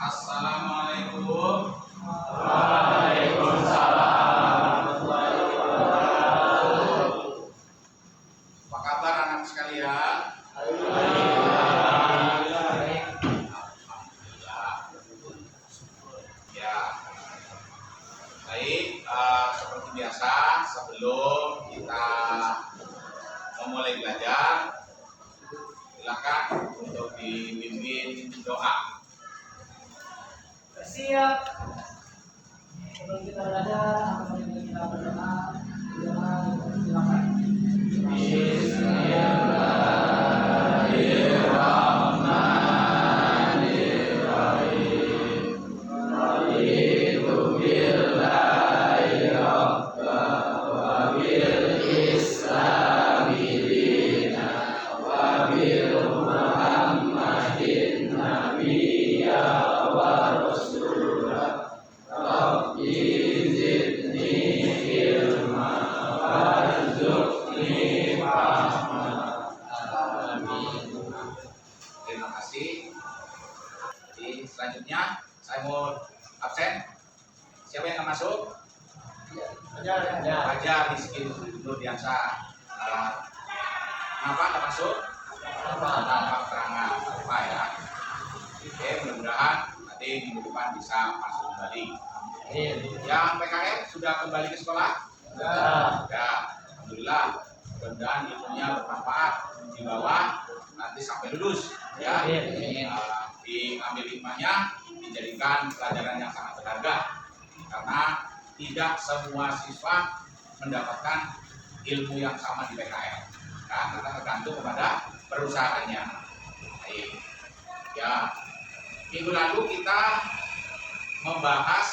Assalamualaikum. Waalaikumsalam. Apa kabar anak sekalian? Alhamdulillah. Ya. Baik, seperti biasa sebelum kita memulai belajar, silakan untuk dipimpin doa. Siap. Sebelum kita belajar, apabila kita berdoa, silakan. Bismillahirrahmanirrahim. Raditu billahi rabban wa bil islami dinan wa bil Muhammadin nabiyya wa rasulah. Rabbi zidni ilma warzuqni fahma. Amin. Terima kasih. Jadi selanjutnya saya mau absen. Siapa yang akan masuk? Fajar Rizky Nurdiansyah. Kenapa nggak masuk? Tanpa keterangan apa ya? Oke, mudah-mudahan nanti minggu depan bisa masuk kembali. Yang PKM sudah kembali ke sekolah? Sudah. Alhamdulillah. Mudah-mudahan ilmunya bermanfaat di bawah nanti sampai lulus. Ya. Diambil hikmahnya, dijadikan pelajaran yang sangat berharga. Karena tidak semua siswa mendapatkan ilmu yang sama di PKM. Karena tergantung kepada perusahaannya. Baik. Ya. Minggu lalu kita membahas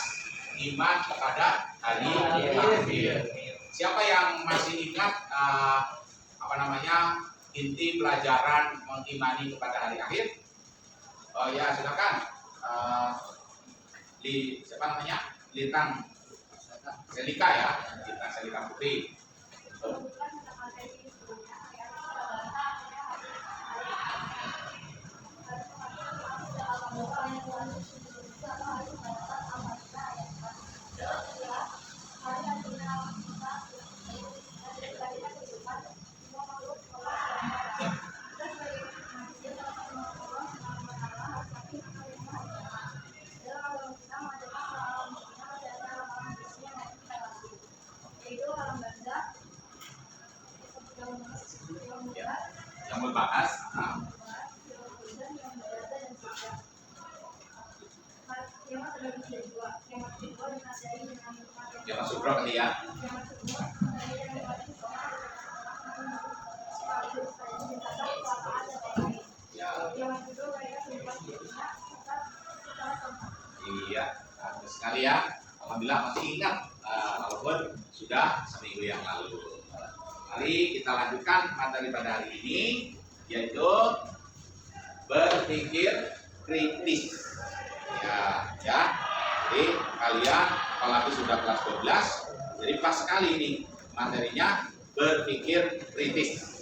iman kepada hari akhir. Siapa yang masih ingat inti pelajaran mengimani kepada hari akhir? Oh ya, silakan. Siapa namanya? Lintang Selika ya, Lintang Selika Putri. Yang membahas yang masuk bro kali ya. Iya, bagus sekali ya. Alhamdulillah masih ingat walaupun sudah seminggu yang lalu. Mari kita lanjutkan materi pada hari ini, yaitu berpikir kritis. Ya. Jadi kalian apalagi sudah kelas 12, jadi pas sekali ini materinya berpikir kritis.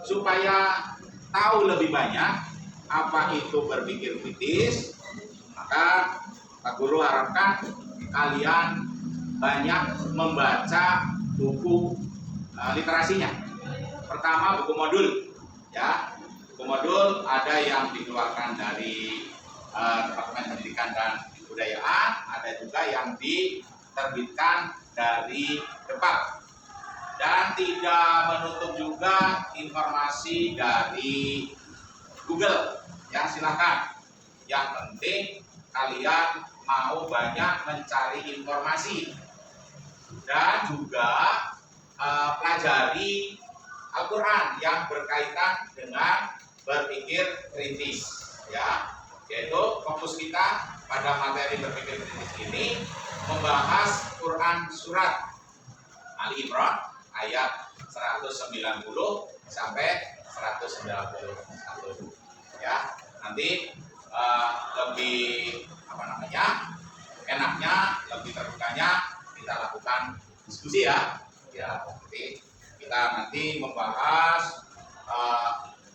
Supaya tahu lebih banyak apa itu berpikir kritis, maka Pak Guru harapkan kalian banyak membaca buku literasinya. Pertama buku modul, ya. Buku modul ada yang dikeluarkan dari Departemen Pendidikan dan Kebudayaan, ada juga yang diterbitkan dari Depak. Dan tidak menutup juga informasi dari Google. Ya, silakan. Yang penting kalian mau banyak mencari informasi dan juga pelajari Al-Quran yang berkaitan dengan berpikir kritis, ya. Yaitu fokus kita pada materi berpikir kritis ini membahas Quran surat Ali Imran ayat 190 sampai 191, ya. Nanti lebih enaknya, lebih terbukanya kita lakukan diskusi ya. Ya, jadi kita nanti membahas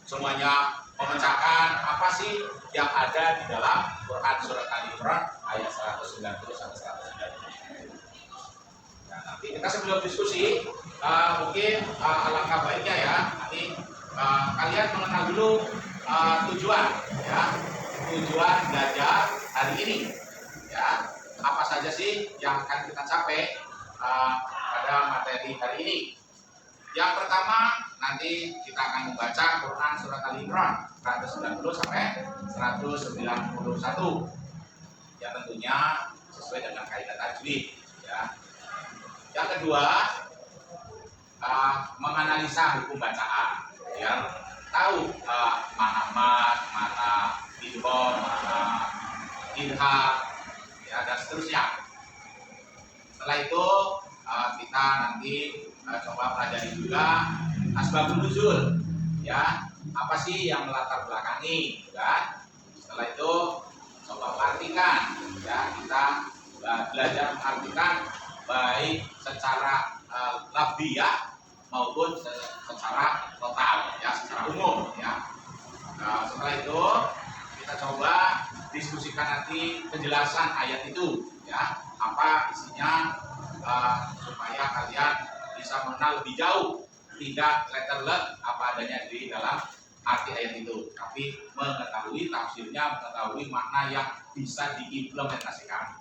semuanya memecahkan apa sih yang ada di dalam Quran surat Ali Imran ayat 190 sampai 190. Nah, nanti kita sebelum diskusi mungkin alangkah baiknya ya nanti kalian mengenal dulu tujuan ya, tujuan belajar hari ini ya, apa saja sih yang akan kita capai pada materi hari ini. Yang pertama nanti kita akan membaca Quran surat Ali Imran 190 sampai 191 ya, tentunya sesuai dengan kaidah tajwid ya. Yang kedua menganalisa hukum bacaan ya, tahu mana mat, mana idgham, mana idhar ya, dan seterusnya. Setelah itu kita nanti coba pelajari juga asbabun nuzul ya, apa sih yang melatar belakangi kan. Setelah itu coba perhatikan ya, kita belajar mengartikan baik secara lafziyah maupun secara total ya, secara umum ya. Setelah itu kita coba diskusikan nanti penjelasan ayat itu ya, apa isinya supaya kalian bisa mengenal lebih jauh, tidak letter-let apa adanya di dalam arti ayat itu, tapi mengetahui tafsirnya, mengetahui makna yang bisa diimplementasikan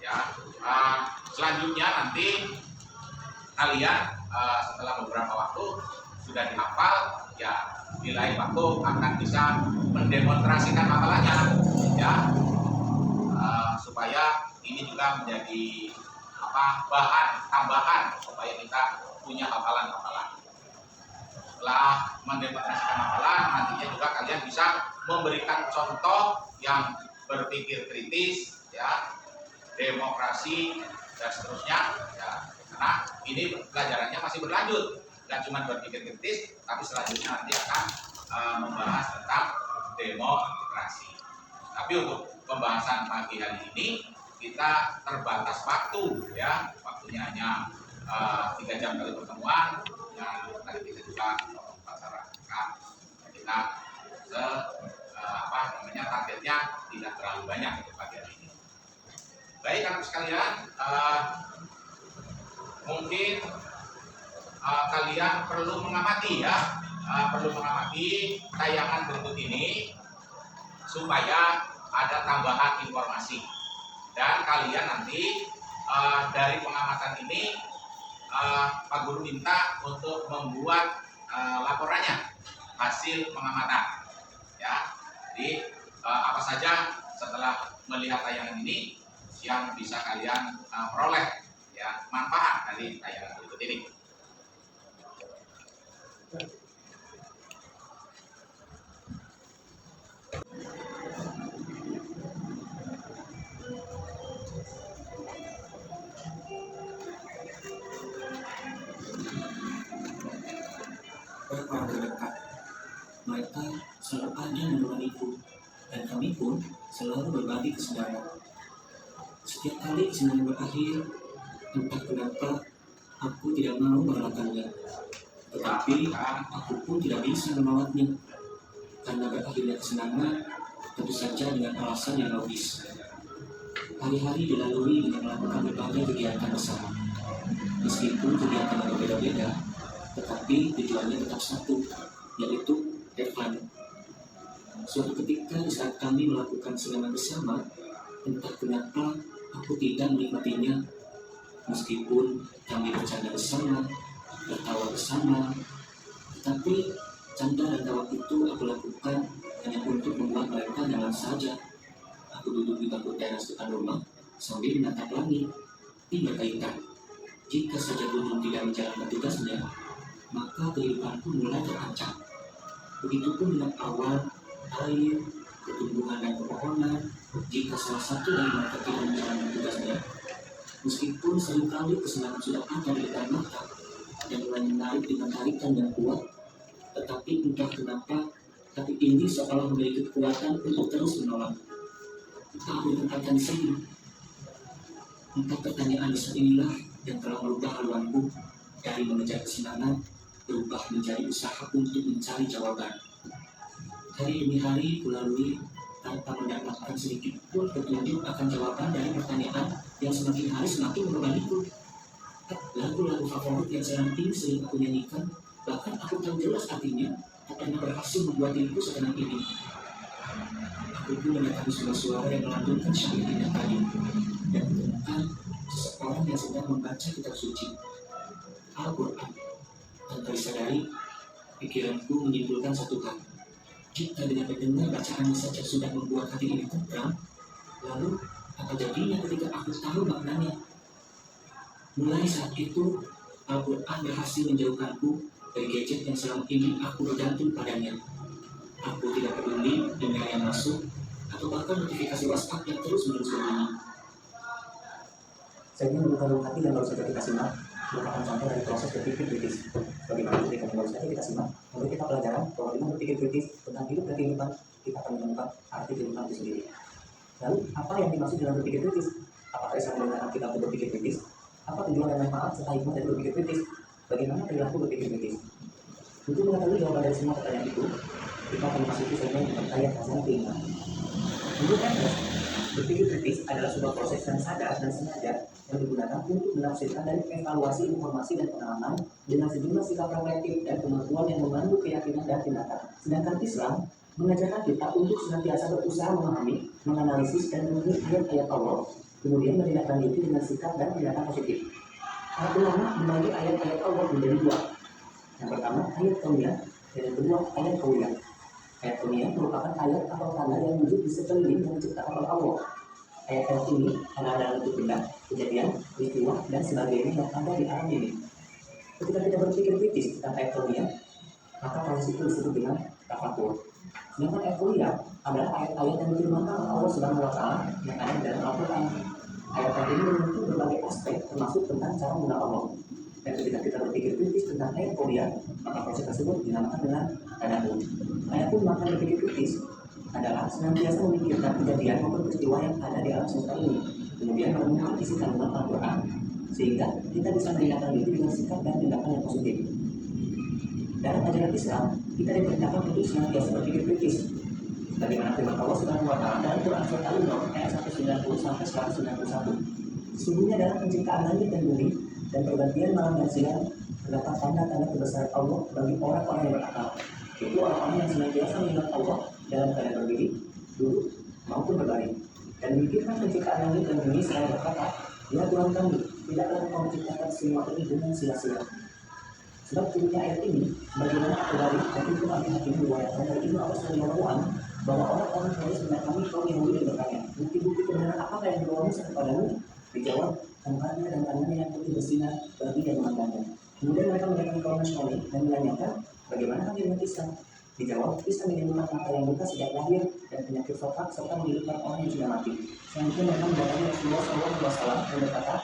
ya. Selanjutnya nanti kalian setelah beberapa waktu sudah dihafal ya, di lain waktu akan bisa mendemonstrasikan hafalannya ya, supaya ini juga menjadi bahan tambahan supaya kita punya hafalan-hafalan. Setelah mendemonstrasikan hafalan, nantinya juga kalian bisa memberikan contoh yang berpikir kritis ya, demokrasi dan seterusnya ya, karena ini pelajarannya masih berlanjut, nggak cuma berpikir kritis, tapi selanjutnya nanti akan membahas tentang demokrasi. Tapi untuk pembahasan pagi hari ini kita terbatas waktu ya, waktunya hanya 3 jam kali pertemuan dan tadi kita juga masyarakat kita targetnya tidak terlalu banyak untuk pagi hari ini. Baik anak sekalian, mungkin kalian perlu mengamati ya, tayangan berikut ini supaya ada tambahan informasi. Dan kalian nanti dari pengamatan ini Pak Guru minta untuk membuat laporannya, hasil pengamatan ya. Jadi apa saja setelah melihat tayangan ini yang bisa kalian peroleh ya, manfaat dari tayangan berikut ini. Dekat. Mereka selalu ada menemaniku, dan kami pun selalu berbagi kesenangan. Setiap kali kesenangan berakhir, entah kenapa aku tidak mau merelakannya. Tetapi aku pun tidak bisa menolaknya, karena berakhirnya kesenangan tentu saja dengan alasan yang logis. Hari-hari dilalui dengan melakukan berbagai kegiatan bersama. Meskipun kegiatan berbeda-beda, tetapi tujuannya tetap satu, yaitu have fun. Suatu ketika di saat kami melakukan serangan bersama, entah kenapa aku tidak menikmatinya. Meskipun kami bercanda bersama, tertawa bersama, tetapi canda dan tawa itu aku lakukan hanya untuk membuat mereka nyaman saja. Aku duduk di bangku teras depan rumah sambil menatap langit. Tidak kaitan. Jika saja gunung tidak menjalankan tugasnya, maka kehidupanku mulai terancam. Begitupun dengan awan, air, pertumbuhan dan pepohonan. Jika salah satu dari mereka tidak menjalankan tugasnya, meskipun seringkali kesenangan sudah ada di depan mata dan mulai menarik dengan tarikan yang kuat, tetapi entah kenapa hati ini seolah memiliki kekuatan untuk terus menolak. Aku berkata di sini, entah pertanyaan besar inilah yang telah merubah haluanku dari mengejar kesenangan berubah menjadi usaha untuk mencari jawaban. Hari demi hari kulalui tanpa mendapatkan sedikit pun petunjuk akan jawaban dari pertanyaan yang semakin hari semakin membebaniku. Lagu-lagu favorit yang selama ini sering aku nyanyikan, bahkan aku tahu jelas artinya, tak pernah berhasil membuat diriku setenang ini. Aku pun mendatangi sebuah suara yang melantunkan syair indah tadi, dan menemukan seseorang yang sedang membaca kitab suci, Al-Quran. Tanpa disadari, pikiranku menyimpulkan satu hal. Jika dengan mendengar bacaannya saja sudah membuat hati ini tentram, lalu apa jadinya ketika aku tahu maknanya? Mulai saat itu, Al-Quran berhasil menjauhkanku dari gadget yang selama ini aku bergantung padanya. Aku tidak peduli email yang masuk, atau bahkan notifikasi WhatsApp yang terus-menerus berbunyi. Saya ingin membuka hati dan baru saja kita simak merupakan contoh dari proses berpikir kritis. Bagaimana ketika baru saja kita simak, memberi kita pelajaran bahwa dengan berpikir kritis tentang hidup dan kehidupan, kita akan menemukan arti kehidupan itu sendiri. Lalu, apa yang dimaksud dengan berpikir kritis? Apakah Islam mengajarkan kita untuk berpikir kritis? Apa tujuan dan manfaat serta hikmah dari berpikir kritis? Bagaimana perilaku berpikir kritis? Untuk mengetahui jawaban dari semua pertanyaan itu, kita akan memasuki segmen ayat khazanah keimanan. Menurut Ernest, berpikir kritis adalah sebuah proses yang sadar dan sengaja yang digunakan untuk menafsirkan dan evaluasi informasi dan pengalaman dengan sejumlah sikap reflektif dan kemampuan yang memandu keyakinan dan tindakan. Sedangkan Islam mengajarkan kita untuk senantiasa berusaha memahami, menganalisis, dan mengerti ayat-ayat Allah, kemudian menindaklanjuti dengan sikap dan tindakan positif. Para ulama membagi ayat-ayat Allah menjadi dua. Yang pertama, ayat kauniyah, dan yang kedua, ayat kauliyah. Ayat kauniyah merupakan ayat atau tanda yang wujud di sekeliling yang diciptakan oleh Allah. Ayat-ayat ini adalah dalam bentuk benda, kejadian, peristiwa, dan sebagainya yang ada di alam ini. Ketika kita berpikir kritis tentang ayat kauniyah, maka proses itu disebut dengan tafakur. Sedangkan ayat kauliyah adalah ayat-ayat yang difirmankan oleh Allah Subhanahu wa Ta'ala yang ada di dalam Al-Quran. Ayat-ayat ini menyentuh berbagai aspek termasuk tentang cara mengenal Allah. Dan ketika kita berpikir kritis tentang ayat kauliyah, maka proses tersebut dinamakan dengan tadabbur. Adapun makna berpikir kritis adalah senantiasa memikirkan kejadian maupun peristiwa yang ada di alam semesta ini, kemudian menemukan isi kandungan Al-Quran, sehingga kita bisa menindaklanjuti dengan sikap dan tindakan yang positif. Dalam ajaran Islam, kita diperintahkan untuk senantiasa berpikir kritis. Bagaimana firman Allah Subhanahu wa Ta'ala dalam Quran surat Al-Imran ayat 190 sampai 191. Sesungguhnya dalam penciptaan langit dan bumi dan pergantian malam dan siang terdapat tanda-tanda kebesaran Allah bagi orang-orang yang berakal. Itu orang-orang yang senantiasa mengingat Allah dalam keadaan berdiri, duduk, maupun berbaring, dan memikirkan penciptaan langit dan bumi seraya berkata, ya Tuhan kami, tidaklah Engkau menciptakan semua ini dengan sia-sia. Sebab turunnya ayat ini, bagaimana kembali dan itu hati-hati meriwayatkan dari Ibnu Abbas radhiyallahu anhu bahwa orang-orang Quraisy kami kaum Yahudi dan bertanya, bukti-bukti kebenaran apakah yang berlaku kepadamu? Dijawab, tempatnya dan tangannya yang putih bersinar bagi yang memandangnya. Kemudian mereka mendatangi kaum Nasrani dan menanyakan, bagaimana kami dengan Islam? Dijawab, Islam menyembuhkan mata yang buta sejak lahir dan penyakit sofak serta menghidupkan orang yang sudah mati. Selanjutnya mereka mendatangi Rasulullah SAW dan berkata,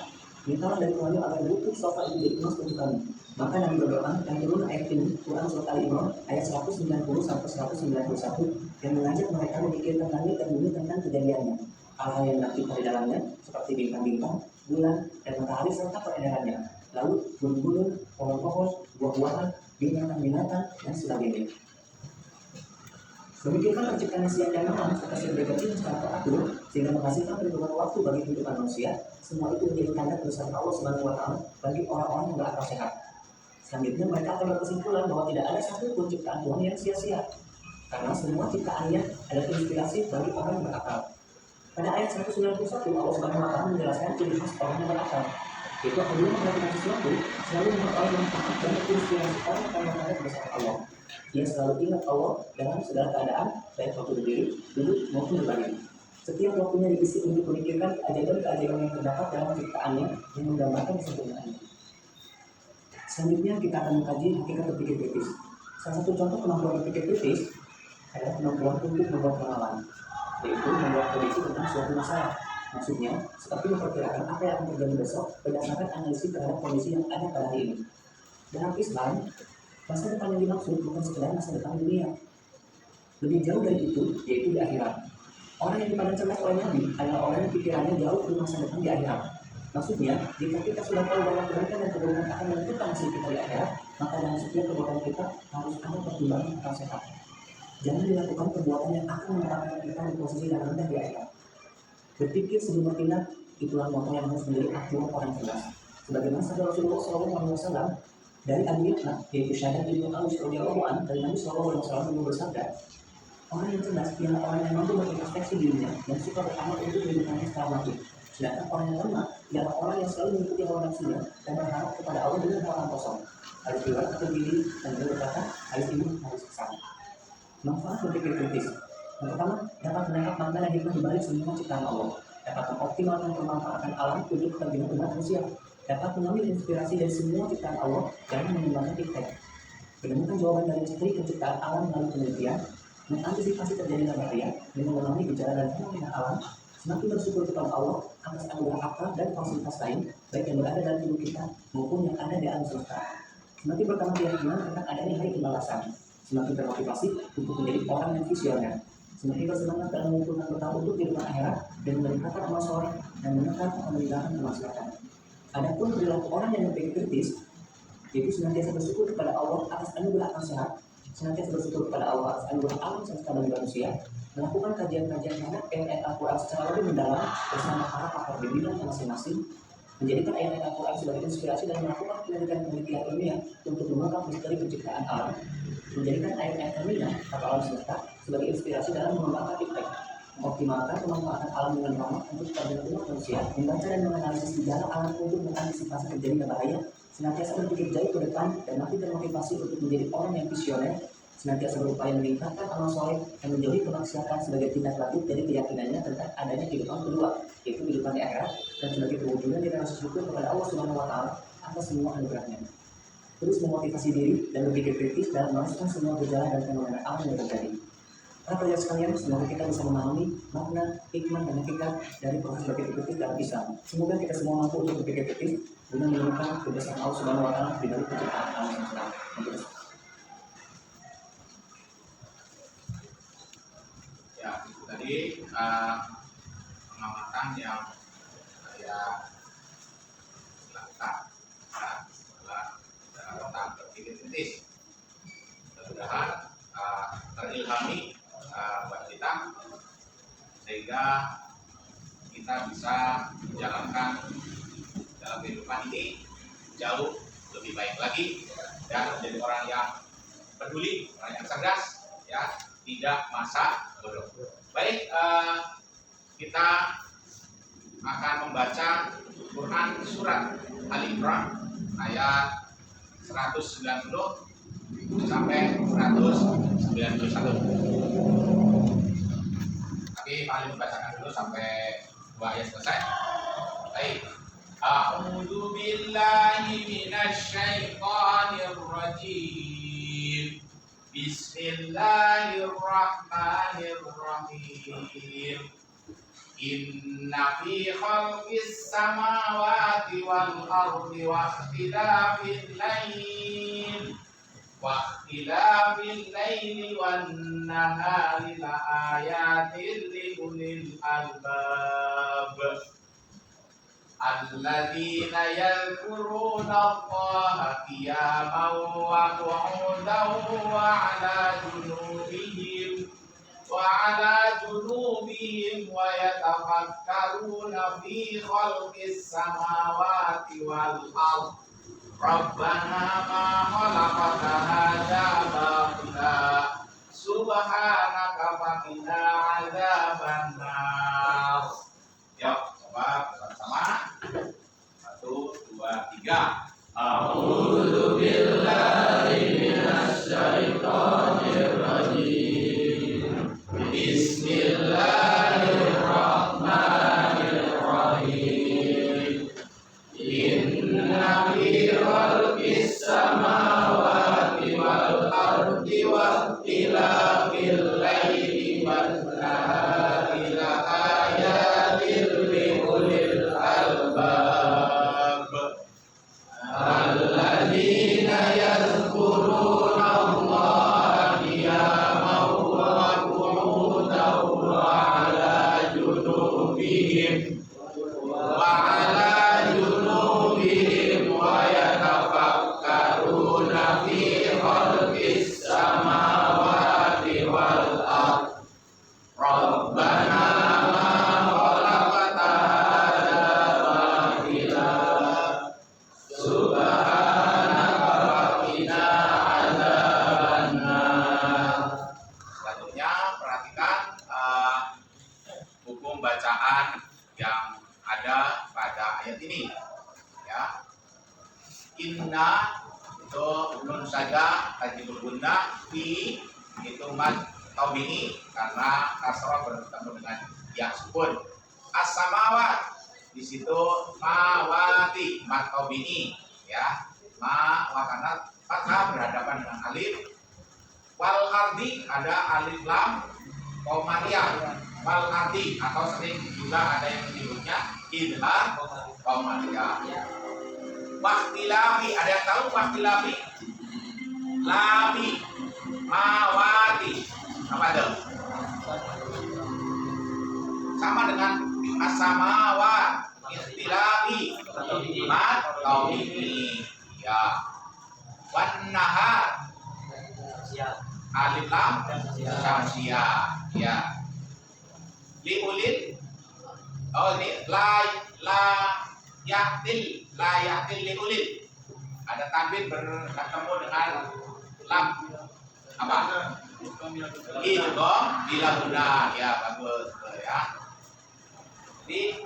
mintalah dari Tuhan agar bukti sofak itu jadi emas untuk kami. Maka Nabi berdoa dan turun ayat ini, Quran surat Al-Imran ayat 190 sampai 191 yang mengajak mereka memikirkan langit dan bumi tentang kejadiannya, hal-hal yang tercipta di dalamnya seperti bintang-bintang, bulan, dan matahari serta peredarannya, laut, gunung-gunung, pohon-pohon, buah-buahan, binatang-binatang, dan sebagainya. Memikirkan terciptanya siang dan malam serta segregasi secara teratur sehingga menghasilkan perhitungan waktu bagi kehidupan manusia, semua itu menjadi tanda kebesaran Allah Subhanahu wa Ta'ala bagi orang-orang yang berakal sehat. Selanjutnya mereka akan berkesimpulan bahwa tidak ada satu pun ciptaan Tuhan yang sia-sia, karena semua ciptaannya adalah inspirasi bagi orang yang berakal. Pada ayat 191 Allah Subhanahu wa Ta'ala menjelaskan ciri khas orang yang berakal, yaitu apabila memperhatikan sesuatu selalu mengetahui manfaat dan inspirasi orang karena tanda kebesaran Allah. Ia selalu ingat Allah dalam segala keadaan, baik waktu berdiri, duduk maupun berbaring. Setiap waktunya diisi untuk memikirkan keajaiban-keajaiban yang terdapat dalam ciptaannya yang menggambarkan kesempurnaannya. Selanjutnya kita akan mengkaji hakikat berpikir kritis. Salah satu contoh kemampuan berpikir kritis adalah kemampuan untuk membuat ramalan, yaitu membuat prediksi tentang suatu masalah. Maksudnya, seperti memperkirakan apa yang akan terjadi besok berdasarkan analisis terhadap kondisi yang ada pada hari ini. Dalam Islam, masa depan yang dimaksud bukan sekedar masa depan dunia. Lebih jauh dari itu, yaitu di akhirat. Orang yang dipandang cerdas oleh Nabi adalah orang yang pikirannya jauh ke masa depan di akhirat. Maksudnya, jika kita sudah tahu bahwa kebaikan dan keburukan akan menentukan hasil kita di akhirat, maka dalam setiap perbuatan kita harus ada pertimbangan akal sehat. Jangan dilakukan perbuatan yang akan menempatkan kita di posisi yang rendah di akhirat. Berpikir sebelum bertindak, itulah moto yang harus menjadi acuan orang cerdas. Sebagaimana sabda Rasulullah SAW dari Abu Yahya, yaitu Syahadat bin Aus radhiyallahu anhu, dari Nabi SAW yang bersabda, orang yang cerdas ialah orang yang mampu mengintrospeksi dirinya dan suka beramal untuk kehidupannya setelah mati. Sedangkan orang yang lemah ialah orang yang selalu mengikuti hawa nafsunya dan berharap kepada Allah dengan harapan kosong. Hadis riwayat At-Tirmidzi dan beliau berkata, hadis ini hadis besar. Manfaat berpikir kritis. Yang pertama, dapat menangkap makna dan hikmah di balik semua ciptaan Allah. Dapat mengoptimalkan pemanfaatan alam untuk kepentingan umat manusia. Dapat mengambil inspirasi dari semua ciptaan Allah dan mengembangkan iptek. Menemukan jawaban dari misteri penciptaan alam melalui penelitian, mengantisipasi terjadinya bahaya dengan memahami gejala dan fenomena alam, semakin bersyukur kepada Allah atas anugerah akal dan fasilitas lain, baik yang berada dalam tubuh kita maupun yang ada di alam semesta. Semakin bertambah keyakinan tentang adanya hari pembalasan, semakin termotivasi untuk menjadi orang yang visioner, semakin bersemangat dalam mengumpulkan bekal untuk kehidupan akhirat dan meningkatkan amal soleh dan menekan atau meninggalkan kemaksiatan. Adapun perilaku orang yang berpikir kritis, yaitu senantiasa bersyukur kepada Allah atas anugerah akal sehat, senantiasa bersyukur kepada Allah atas anugerah alam semesta bagi manusia, melakukan kajian-kajian terhadap ayat-ayat Al-Quran secara lebih mendalam bersama para pakar di bidang masing-masing, menjadikan ayat-ayat Al-Quran sebagai inspirasi dan melakukan penelitian ilmiah untuk mengungkap misteri penciptaan alam, menjadikan ayat-ayat terminal atau alam semesta sebagai inspirasi dalam mengembangkan iptek, mengoptimalkan pemanfaatan alam dengan rahmat untuk kepentingan umat manusia, membaca dan menganalisis gejala alam untuk mengantisipasi terjadinya bahaya, senantiasa berpikir jauh ke depan dan makin termotivasi untuk menjadi orang yang visioner, senantiasa berupaya meningkatkan amal soleh dan menjauhi kemaksiatan sebagai tindak lanjut dari keyakinannya tentang adanya kehidupan kedua, yaitu kehidupan di akhirat, dan sebagai perwujudan dari rasa syukur kepada Allah Subhanahu wa Ta'ala atas semua anugerahnya. Terus memotivasi diri dan berpikir kritis dalam merasakan semua gejala dan fenomena alam yang terjadi. Para pelajar sekalian, semoga kita bisa memahami makna, hikmah, dan hakikat dari proses berpikir kritis dalam Islam. Semoga kita semua mampu untuk berpikir kritis guna menemukan kebesaran Allah Subhanahu wa Ta'ala di balik penciptaan alam semesta. Ya, itu tadi pengamatan yang saya lakukan tentang berpikir kritis. Mudah-mudahan terilhami buat kita sehingga kita bisa menjalankan dalam kehidupan ini jauh lebih baik lagi dan menjadi orang yang peduli, orang yang cerdas, ya, tidak masa bodoh. Baik, kita akan membaca Quran surat Al-Imran ayat 190 sampai 191. Tapi paling membacakan dulu sampai 2 ayat selesai. Baik. A'udzu billahi minasy syaithanir rajim. Bismillahirrahmanirrahim. Inna fi khalqis samawati wal ardi wa ikhtilafil laili wan nahari la ayatin li ulil albab alladzina yadhkuruna Allaha qiyaman wa qu'udan wa 'ala junubihim wa yatafakkaruna fi khalqis samawati wal ardi Rabbana ma khalaqta hadza batila subhanaka faqina adzabannar. Yuk, coba bersama. 1, 2, 3. A'udzu billahi minasy syaithanir rajim. Bismillahirrahmanirrahim. Inna fi khalqis samawati wal ardi wa ikhtilafil laili wan nahari la ayatin li ulil albab alladzina yadhkuruna Allaha qiyaman wa qu'udan wa 'ala junubihim wa yatafakkaruna fi khalqis samawati wal Rabbana ma khalaqta hadza batila subhanaka faqina adzabannar. Selanjutnya perhatikan hukum bacaan yang ada pada ayat ini. Ya, inna itu nun saja tajibul guna fi itu mad taubini karena kasrah bertemu dengan ya sukun. As-samawat di situ mawati mad taubini ya, ma wakana fathah berhadapan dengan alif. Wal ardi ada alif lam qamariyah. Wal ardi atau sering juga ada yang menyebutnya idhar qamariyah. Waktilabi, ada yang tahu waktilabi? Labi, mawati, apa itu? Sama dengan as-samawat, ikhtilabi, mat, taubini, ya. Wan nahar, alif lam, syamsiyah, ya. Liulil, oh ini la yatil liulil. Ada tanwin bertemu dengan lam. Apa? Idgham bila guna. Ya, bagus ya. Di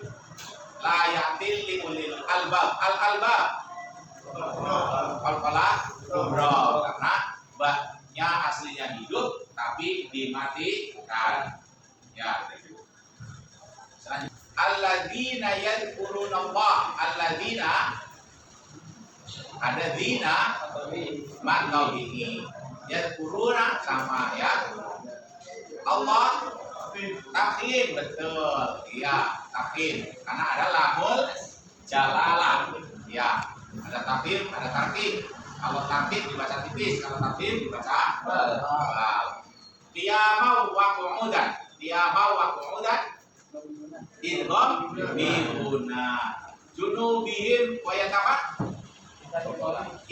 la yatil liulil albab. Al-albab. Al-falah kubra karena baknya aslinya hidup tapi dimatikan. Ya. Selanjutnya alladzina yadhkuruna Allah. Alladzina ada zina makna ini yadhkuruna sama ya. Allah takhim betul ya, takhim karena ada lamul jalalah ya, ada takhim ada tarkib. Kalau takhim dibaca tipis, kalau takhim dibaca tebal. Qiyamau wa qu'udan, qiyamau wa qu'udan idgham bihuna junubihim wa yatafa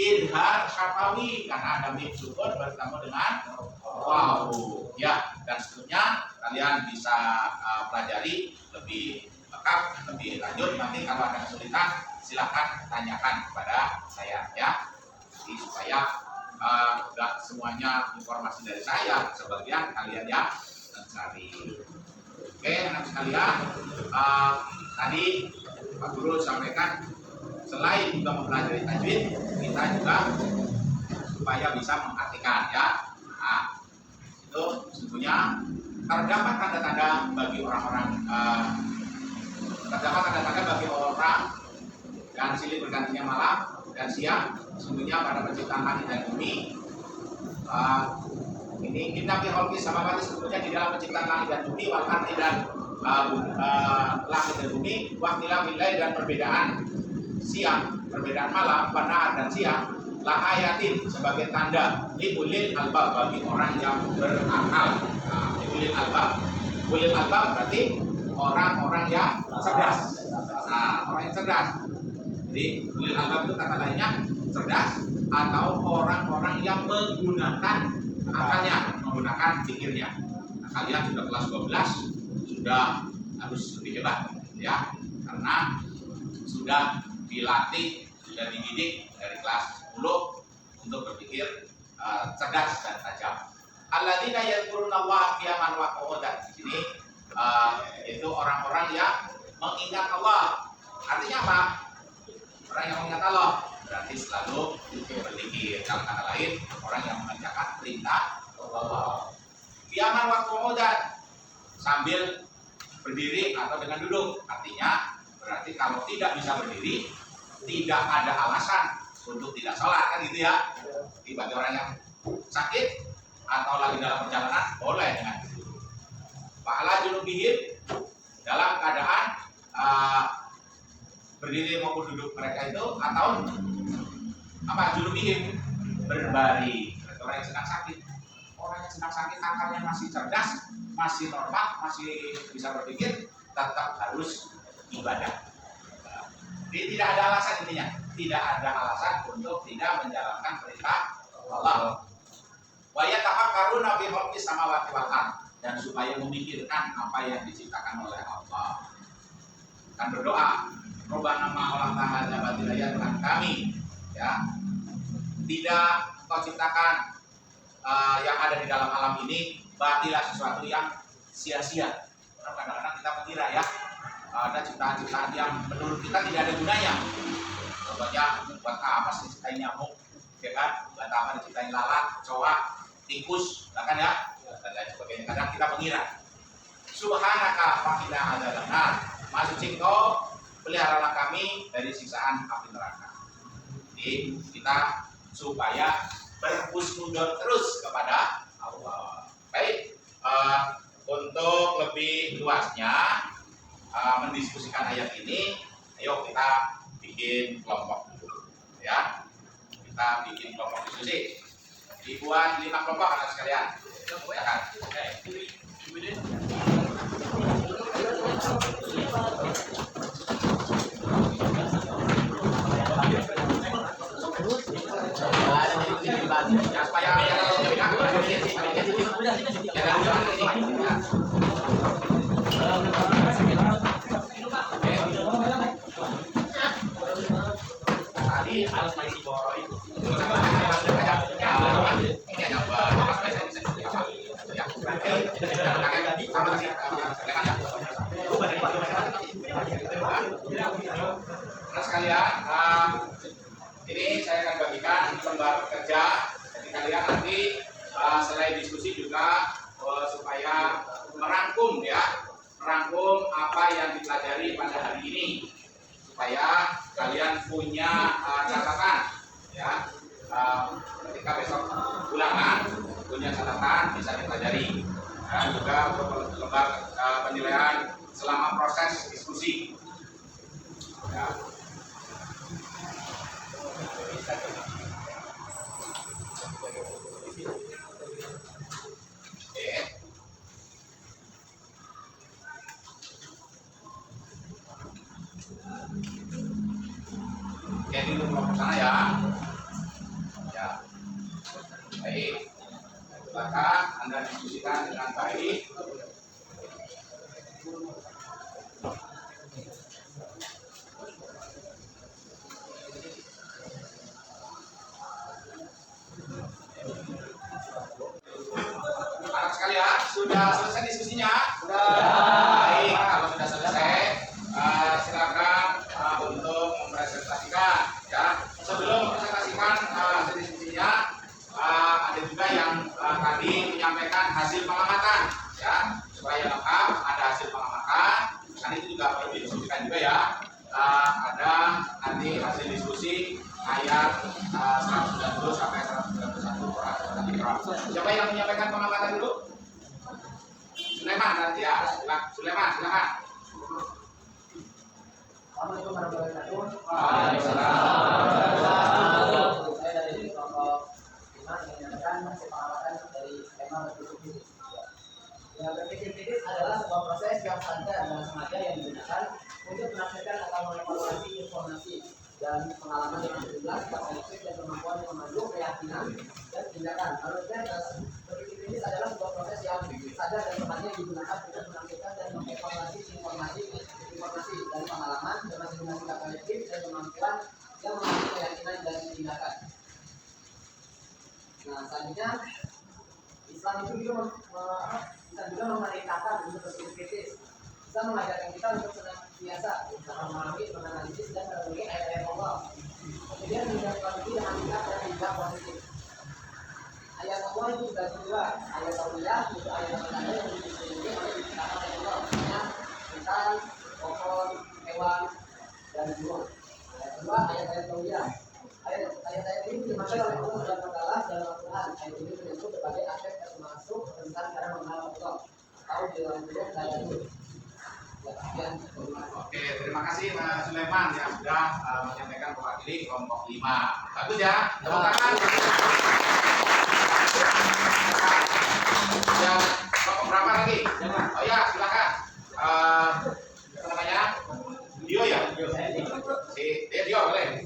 idhar syafawi karena ada mim sukun bertemu dengan waw ya, dan seterusnya kalian bisa pelajari lebih lengkap lebih lanjut. Nanti kalau ada kesulitan silahkan tanyakan kepada saya ya, jadi supaya enggak semuanya informasi dari saya, sebagian kalian yang mencari. Oke, anak sekalian, tadi Pak Guru sampaikan selain juga mempelajari tajwid, kita juga supaya bisa mengartikan ya. Nah, itu sesungguhnya terdapat tanda-tanda bagi orang-orang dan silih bergantinya malam dan siang. Sesungguhnya pada penciptaan langit dan bumi ini kita fi samawati, sebetulnya di dalam penciptaan langit dan bumi, wal ardi dan langit dan bumi, waktilabil lail dan perbedaan siang, perbedaan malam, benar dan siang, la ayatin sebagai tanda liulil albab bagi orang yang berakal. Nah, liulil albab, ulil albab berarti orang-orang yang cerdas. Nah, orang yang cerdas. Jadi ulil albab itu kata lainnya cerdas atau orang-orang yang menggunakan akalnya, menggunakan pikirnya. Nah, kalian sudah kelas 12 sudah harus lebih hebat ya, karena sudah dilatih, sudah dididik dari kelas 10 untuk berpikir cerdas dan tajam. Alladzina yadhkurunallaha qiyaman wa qu'udan. Di sini itu orang-orang yang mengingat Allah. Artinya apa? Orang yang mengingat Allah berarti selalu berpikir. Dalam kata lain, orang yang mengerjakan perintah Allah. Qiyaman wa qu'udan, sambil berdiri atau dengan duduk. Artinya berarti kalau tidak bisa berdiri, tidak ada alasan untuk tidak sholat, kan gitu ya. Jadi bagi orang yang sakit atau lagi dalam perjalanan boleh dengan duduk. Fa'ala junubihim, dalam keadaan berdiri maupun duduk mereka itu, atau apa junubihim, berbaring. Berarti orang yang sedang sakit. Orang yang sedang sakit akalnya masih cerdas, masih normal, masih bisa berpikir, tetap harus ibadah. Jadi tidak ada alasan, intinya tidak ada alasan untuk tidak menjalankan perintah Allah. Wa yatafakkaruna fi khalqis samawati wal ardh. dan supaya memikirkan apa yang diciptakan oleh Allah. Dan berdoa, Rabbana ma khalaqta hadza batila, ya Tuhan kami, ya, tidak Kau ciptakan yang ada di dalam alam ini batilah, sesuatu yang sia-sia. Kadang-kadang kita mengira ya, ada ciptaan-ciptaan yang menurut kita tidak ada gunanya. Contohnya, buat apa sih ciptain nyamuk, ya kan? Buat apa diciptain lalat, kecoa, tikus, bahkan ya, dan lain sebagainya. Kadang kita mengira. Subhanaka faqina adzabannar. Maha suci Engkau, peliharalah kami dari siksaan api neraka. Jadi kita supaya berhusnuzon terus kepada Allah. Baik, untuk lebih luasnya mendiskusikan ayat ini, ayo kita bikin kelompok dulu, ya. Kita bikin kelompok diskusi. Dibuat 5 kelompok anak sekalian. Silakan. Ya, supaya tadi harus masih borok itu. Nah sekalian, ini saya akan bagikan lembar kerja. Jadi kalian nanti selain diskusi juga supaya merangkum apa yang dipelajari pada hari ini, supaya kalian punya catatan ya. Ketika besok ulangan punya catatan bisa dipelajari, dan juga untuk lembar penilaian selama proses diskusi ya. Oke, ini kelompok sana ya. Ya. Baik. Silakan Anda diskusikan dengan baik. Anak sekalian, sudah selesai diskusinya? Sudah. Baik, kalau sudah selesai, silakan untuk mempresentasikan. Ya, sebelum mempresentasikan hasil diskusinya, ada juga yang tadi menyampaikan hasil pengamatan, ya, supaya lengkap ada hasil pengamatan. Kan itu juga perlu didiskusikan juga ya. Ada nanti hasil diskusi ayat 190 sampai 191. Siapa yang menyampaikan pengamatan dulu? Sulaiman nanti ya. Sulaiman, silakan. Assalamualaikum warahmatullahi wabarakatuh. Waalaikumsalam. Saya dari kelompok 5 ingin menyampaikan hasil pengamatan dari tema berpikir kritis. Yang berpikir kritis adalah sebuah proses yang sadar dan sengaja yang digunakan untuk menafsirkan atau mengevaluasi informasi dan pengalaman yang berjumlah, sikap selektif dan kemampuan memandu keyakinan dan tindakan. Harusnya berpikir kritis adalah sebuah proses yang sadar dan sengaja digunakan untuk menafsirkan dan mengevaluasi informasi dan pengalaman dengan sikap selektif dan kemampuan yang memandu keyakinan dan tindakan. Nah, selanjutnya Islam itu juga memerintahkan untuk berpikir kritis. Islam mengajarkan kita untuk senantiasa memahami, menganalisis dan merenungi ayat-ayat Allah. Kemudian menjadi dengan sikap dan tindak positif. Ayat Allah itu dibagi dua. Ayat Allah itu ayat tanda yang dilindungi oleh diciptakan oleh Allah. Misalnya hutan, pohon, hewan, dan burung. Ayat kedua ayat-ayat tauhid. Ayat-ayat ini dimaksud oleh Allah Subhanahu wa taala dalam Al-Qur'an. Ayat ini disebut sebagai aspek termasuk tentang cara mengenal Allah. Tahu di dalam Quran dan itu. Oke, terima kasih Mas Sulaiman yang sudah menyampaikan mewakili kelompok 5. Bagus ya, tepuk tangan. Yang kelompok berapa lagi? Oh ya, silakan. Apa namanya? Dio ya? Dio boleh.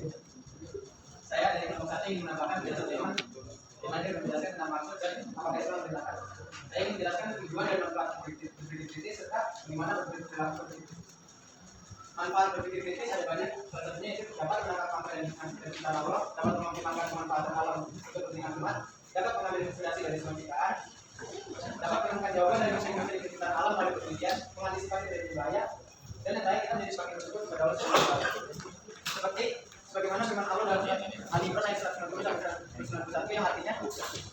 Saya dari kelompok 1 ingin menambahkan penjelasan teman di mana dia menjelaskan tentang maksud dan apakah Islam menggunakan. Saya ingin menjelaskan tujuan dan kita bagaimana berperilaku kritis. Manfaat berpikir kritis ada banyak, salah satunya itu dapat menangkap manfaat dari ciptaan Allah, dapat mengoptimalkan kemanfaatan alam untuk kepentingan umat, dapat mengambil inspirasi dari semua ciptaan, dapat menemukan jawaban dari masing-masing ciptaan alam pada penelitian, mengantisipasi dari bahaya, dan yang terakhir kita menjadi semakin bersyukur kepada Allah SWT. Seperti sebagaimana firman Allah dalam Ali Imran ayat 190 sampai 191 yang artinya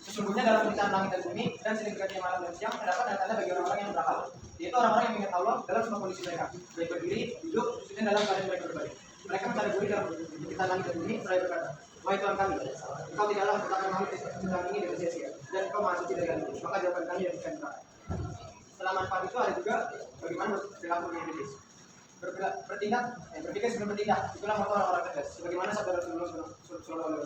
sesungguhnya dalam penciptaan langit dan bumi dan silih bergantinya malam dan siang terdapat tanda-tanda bagi orang-orang yang berakal, yaitu orang-orang yang mengingat Allah dalam semua kondisi mereka, baik berdiri, duduk, dan dalam keadaan mereka berbalik. Mereka mencari budi dalam penciptaan langit dan bumi seraya berkata, wahai Tuhan kami, Engkau tidaklah menciptakan makhluk ciptaan ini dengan sia-sia, dan Engau maha suci dari hal itu, maka jawaban kami yang bukan neraka. Setelah manfaat itu ada juga bagaimana berperilaku yang kritis. Berpikir sebelum bertindak, itulah motor orang-orang cerdas. Sebagaimana sabda Rasulullah SAW,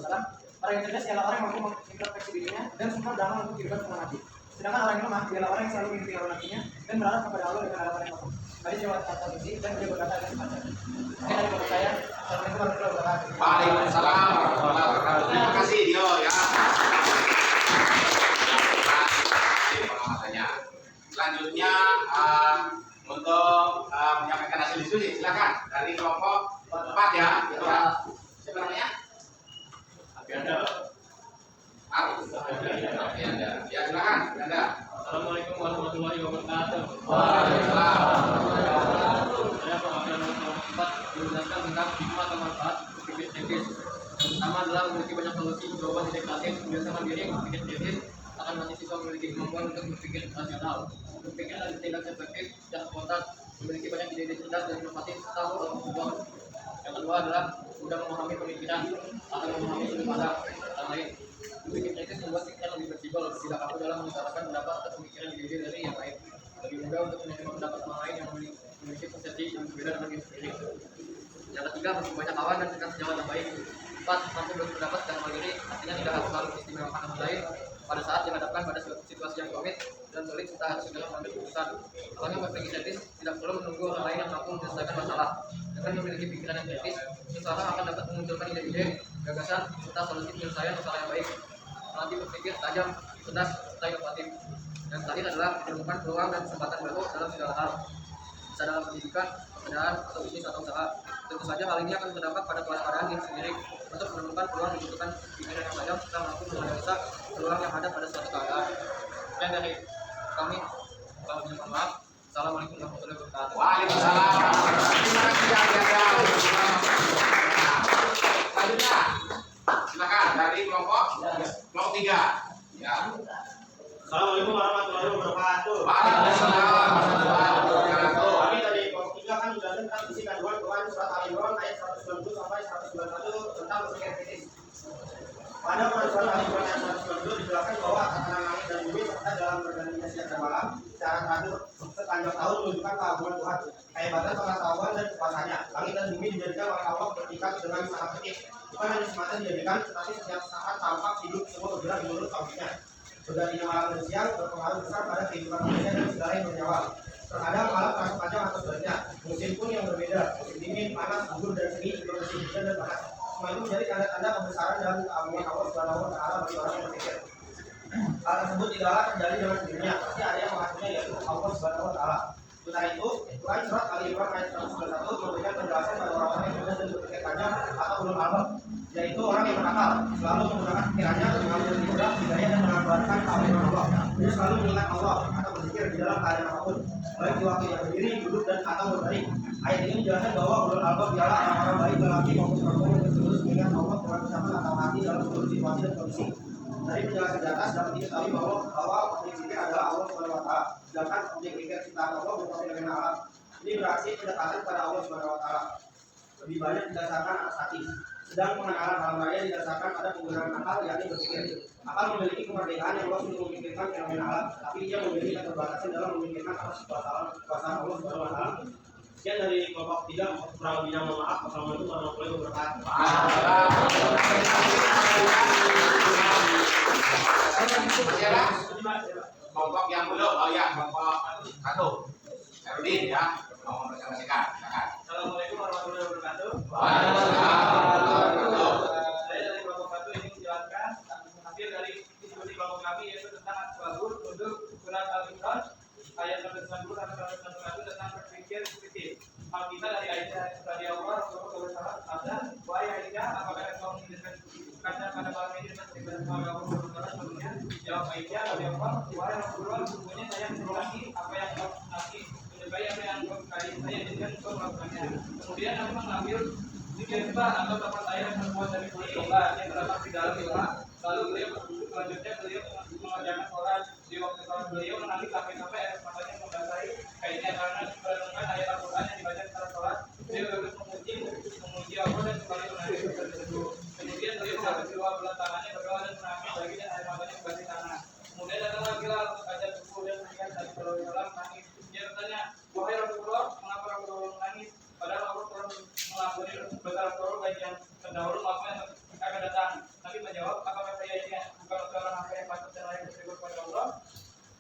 orang yang cerdas ialah orang yang mampu mengintrospeksi dirinya dan semua dalam untuk kehidupan senang hati. Sedangkan orang yang lemah ialah orang yang selalu mengikuti hawa nafsunya dan berharap kepada Allah dengan harapan yang kosong. Mari jawab kata kunci dan dia berkata dengan semacam. Mungkin dari menurut saya, assalamualaikum warahmatullahi wabarakatuh. Waalaikumsalam warahmatullahi wabarakatuh. Terima kasih Dio ya. Pengamatannya. Selanjutnya untuk menyampaikan hasil diskusi silakan dari kelompok 4 ya. Siapa namanya? Abianda. Abianda. Ya silakan. Abianda. Assalamualaikum warahmatullahi wabarakatuh. Waalaikumsalam. Saya pengambilan nomor 4 menjelaskan tentang hikmah atau manfaat berpikir kritis. Pertama adalah memiliki banyak solusi jawaban indikatif, membiasakan diri berpikir kritis akan mahasiswa memiliki kemampuan untuk berpikir rasional, berpikir dan bertindak efektif dan spontan, memiliki banyak ide cerdas dan inovatif serta berkembang. Yang kedua adalah mudah memahami pemikiran, akan memahami sudut pandang orang lain. Berpikir kritis membuat pikiran lebih fleksibel, tidak kaku dalam mengutarakan pendapat atau pemikiran ide dari yang lain. Lebih mudah untuk menerima pendapat orang lain yang memiliki persepsi yang berbeda dengan diri sendiri. Yang ketiga, memiliki banyak kawan dan rekan sejawat yang baik. 4. Mampu berpendapat secara mandiri, artinya tidak harus selalu mengistimewakan orang lain pada saat dihadapkan pada situasi yang rumit dan sulit, kita harus segera mengambil keputusan. Orang yang berpikir kritis tidak perlu menunggu orang lain yang mampu menyelesaikan masalah. Dengan memiliki pikiran yang kritis, seseorang akan dapat memunculkan ide-ide, gagasan, serta solusi penyelesaian masalah yang baik. Melatih berpikir tajam, cerdas, serta inovatif. Dan terakhir adalah menemukan peluang dan kesempatan baru dalam segala hal, bisa dalam pendidikan, pekerjaan, atau bisnis atau usaha. Tentu saja hal ini akan terdapat pada kewaspadaan diri sendiri. Untuk menemukan peluang dibutuhkan pikiran yang tajam serta mampu menganalisa peluang yang ada pada suatu keadaan. Dan dari kami, kalau mohon maaf. Assalamualaikum warahmatullahi wabarakatuh. Waalaikumsalam. Terima kasih Abianda. Selanjutnya, silakan dari kelompok 3. Ya. Assalamualaikum warahmatullahi wabarakatuh. Waalaikumsalam warahmatullahi wabarakatuh. Kami dari kelompok 3 kan sudah tentang isi kandungan Quran surat Al-Imran ayat 190 sampai 191 tentang berpikir kritis. Pada Quran surat Al-Imran ayat 190 dijelaskan bahwa tatanan langit dan bumi serta dalam bergantinya siang dan malam secara teratur sepanjang tahun menunjukkan keagungan Tuhan, kehebatan pengetahuan dan kekuasaannya. Langit dan bumi dijadikan oleh Allah bertingkat dengan sangat tertib. Bukan hanya semata dijadikan, tetapi setiap saat tampak hidup semua bergerak menurut tabiatnya. Bergantinya malam dan siang berpengaruh besar pada kehidupan manusia dan segala yang bernyawa. Terkadang malam terasa panjang atau sebaliknya. Musim pun yang berbeda, musim dingin, panas, gugur dan semi, juga musim hujan dan panas. Semua itu menjadi tanda-tanda kebesaran dan keagungan Allah Subhanahu wa Ta'ala bagi orang yang berpikir. Hal tersebut tidaklah terjadi dengan sendirinya, pasti ada yang mengaturnya, yaitu Allah Subhanahu wa Ta'ala. Sementara itu, Quran surat Al-Imran ayat 191 memberikan penjelasan pada orang-orang yang sudah berpikir tajam atau ulul albab, yaitu orang yang berakal, selalu menggunakan pikirannya untuk mengambil hikmah, hidayah dan mengabarkan keagungan Allah. Dia selalu mengingat Allah atau berzikir di dalam keadaan apapun, baik di waktu yang berdiri, duduk dan atau berbaring. Ayat ini menjelaskan bahwa ulul albab ialah orang-orang baik lelaki maupun perempuan yang terus mengingat Allah dengan ucapan atau hati dalam seluruh situasi dan kondisi. Dari penjelasan di atas dapat diketahui bahwa objek zikir adalah Allah Subhanahu wa Ta'ala, sedangkan objek zikir ciptaan Allah berupa fenomena alam. Ini berarti pendekatan kepada Allah Subhanahu wa Ta'ala lebih banyak didasarkan atas hati. Sedang pengenalan alam raya didasarkan pada penggunaan akal, yakni berpikir. Akal memiliki kemerdekaan yang luas untuk memikirkan fenomena alam, tapi ia memiliki keterbatasan dalam memikirkan atas kekuasaan Allah Subhanahu wa Ta'ala. Sekian dari kelompok 3, kurang lebihnya mohon maaf. Assalamualaikum warahmatullahi wabarakatuh. Kelompok yang belum, oh ya, kelompok 1. Erudin ya, mau mempresentasikan. Assalamualaikum warahmatullahi wabarakatuh. Waalaikumsalam warahmatullahi wabarakatuh. Saya dari kelompok 1 ini menjelaskan hasil dari diskusi kelompok kami, yaitu tentang babur untuk surat Al-Imran ayat 190 sampai 191. Alkitab dari Aisyah radhiyallahu anha ada wahai Aisyah, apakah engkau menginginkan kata pada malam ini dengan beribadah kepada Allah sebelumnya? Jawab Aisyah radhiyallahu wahai Rasulullah, sesungguhnya saya mengulangi apa yang engkau senangi, menyukai apa yang engkau sukai, saya jadikan engkau melakukannya. Kemudian aku mengambil jubah atau tempat air yang terbuat dari kulit domba yang terletak di dalam rumah. Lalu beliau berduduk, selanjutnya beliau mengerjakan sholat. Di waktu sholat beliau menangis sampai air matanya membasahi kainnya karena merenungkan ayat Al-Quran yang dibaca setelah sholat. Beliau terus memuji Allah dan kembali menangis terseduh. Kemudian beliau mengambil kedua belah tangannya berdoa dan menangis lagi dan air matanya membasahi tanah. Kemudian datanglah Bilal untuk ajak subuh dan melihat Nabi Sallallahu Alaihi Wasallam menangis. Dia bertanya, wahai Rasulullah, mengapa Rasulullah menangis? Padahal Allah telah mengampuni besar Rasul baik yang terdahulu maupun yang akan datang. Nabi menjawab, apakah saya ini bukan seorang hamba yang patut dan layak bersyukur kepada Allah?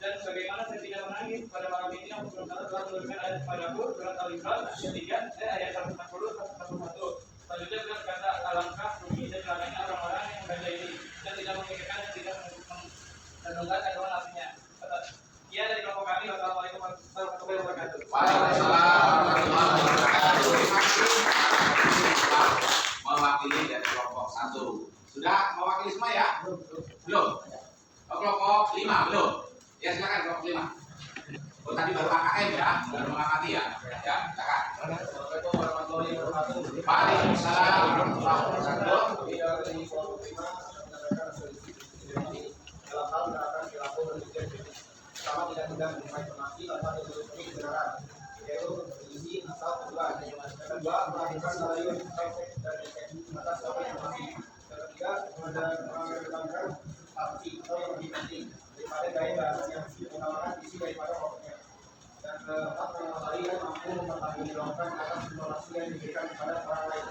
Dan bagaimana saya tidak menangis pada malam ini yang telah menurunkan ayat kepadaku surat Al-Imran ayat 140 141. Selanjutnya beliau berkata, alangkah rugi dan celakanya orang-orang yang membaca ini dan tidak memikirkan dan tidak mendengar kandungan artinya. Ia dari kelompok kami. Wassalamualaikum warahmatullahi wabarakatuh. Waalaikumsalam warahmatullahi wabarakatuh. Mewakili dari kelompok 1. Sudah mewakili semua ya? Belum? Oh, kelompok 5 belum? Ya silakan kelompok 5. Oh tadi baru AKM ya? Baru mengamati ya? Ya, silakan. Assalamualaikum warahmatullahi wabarakatuh. Waalaikumsalam warahmatullahi wabarakatuh. Dalam hal menerapkan perilaku berpikir kritis, pertama tidak mudah menerima informasi tanpa ditelusuri kebenaran, yaitu berisi asal tujuan. Yang kedua, melakukan layar efek dan efek atas suatu informasi. Yang ketiga, mengedepankan arti atau yang lebih penting daripada gaya bahasa yang mengutamakan isi daripada pokoknya. Dan keempat, menguasai dan mampu mempertanggungjawabkan atas informasi yang diberikan kepada orang lain.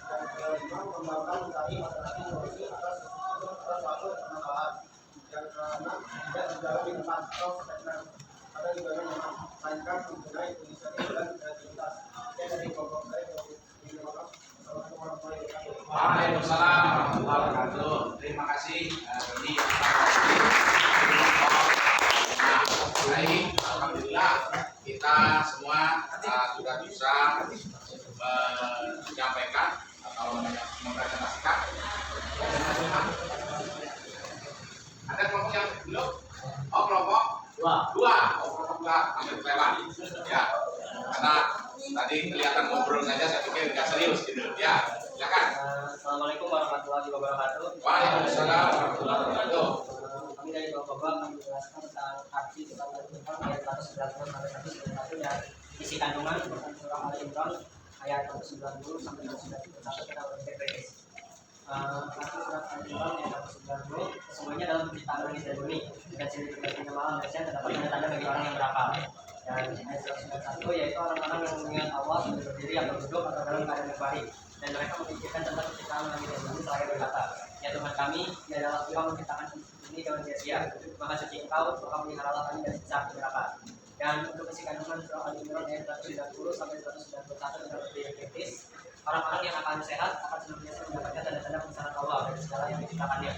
Dan kelima, mengembangkan mencari alternatif solusi atas suatu permasalahan. Yang keenam, tidak berjalan di tempat atau stagnan. Ada juga yang melainkan menggunakan inisiatif dan kreativitas. Saya dari kelompok saya, Assalamualaikum warahmatullahi wabarakatuh. Waalaikumsalam warahmatullahi wabarakatuh. Terima kasih Doni. Baik, alhamdulillah kita semua sudah bisa menyampaikan atau mempresentasikan. Ada kelompok yang belum? Oh kelompok 2. Oh kelompok 2 hampir kelewat. Ya, karena tadi kelihatan ngobrol saja saya pikir nggak serius gitu. Ya, silakan. Assalamualaikum warahmatullahi wabarakatuh. Waalaikumsalam warahmatullahi wabarakatuh. Kami dari kelompok 2 akan menjelaskan tentang arti surat Al-Imran ayat 190 sampai 191 dan isi kandungan bukan surah Al-Imran ayat 190 sampai 191 tentang berpikir kritis. Arti surat Al-Imran ayat 190 semuanya dalam penciptaan langit dan bumi dan ciri terbaiknya malam dan siang terdapat tanda-tanda bagi orang yang berapal. Dan ayat 191 yaitu orang-orang yang mengingat Allah sambil berdiri atau duduk atau dalam keadaan berbaring dan mereka memikirkan tentang penciptaan langit dan bumi seraya berkata, ya Tuhan kami, ya adalah Tuhan menciptakan ini dengan sia-sia, maka suci Engkau, maka meliharalah kami dari siksa api neraka. Dan untuk isi kandungan surah Al-Imran ayat 190 sampai 191 tentang berpikir kritis, orang-orang yang akan sehat akan senantiasa mendapatkan tanda-tanda kebesaran Allah dari segala yang diciptakannya.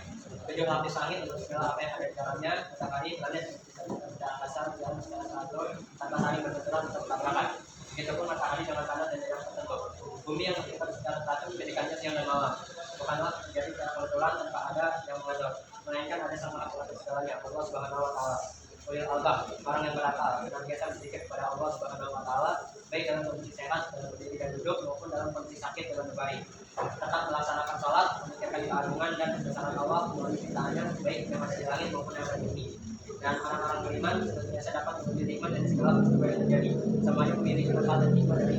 Tujuh lapis langit untuk segala apa yang ada di dalamnya, matahari, planet, dan angkasa berjalan secara teratur tanpa saling berbenturan atau bertabrakan. Begitupun matahari dengan tanda dan jarak tertentu. Bumi yang berputar secara teratur menjadikannya siang dan malam. Bukanlah terjadi secara kebetulan tanpa ada yang mengatur, melainkan ada sang maha pengatur segalanya, Allah Subhanahu Wa Taala. Ulil albab, orang yang berakal, senantiasa berzikir kepada Allah Subhanahu Wa Taala, baik dalam kondisi sehat, dalam berdiri dan duduk, maupun dalam kondisi sakit dalam berbaring. Tetap melaksanakan sholat, memikirkan keagungan dan kebesaran Allah melalui ciptaannya, baik yang ada di langit maupun yang ada di bumi. Dan orang-orang beriman senantiasa dapat mengambil nikmat dari segala peristiwa yang terjadi. Semuanya memiliki manfaat dan hikmah dari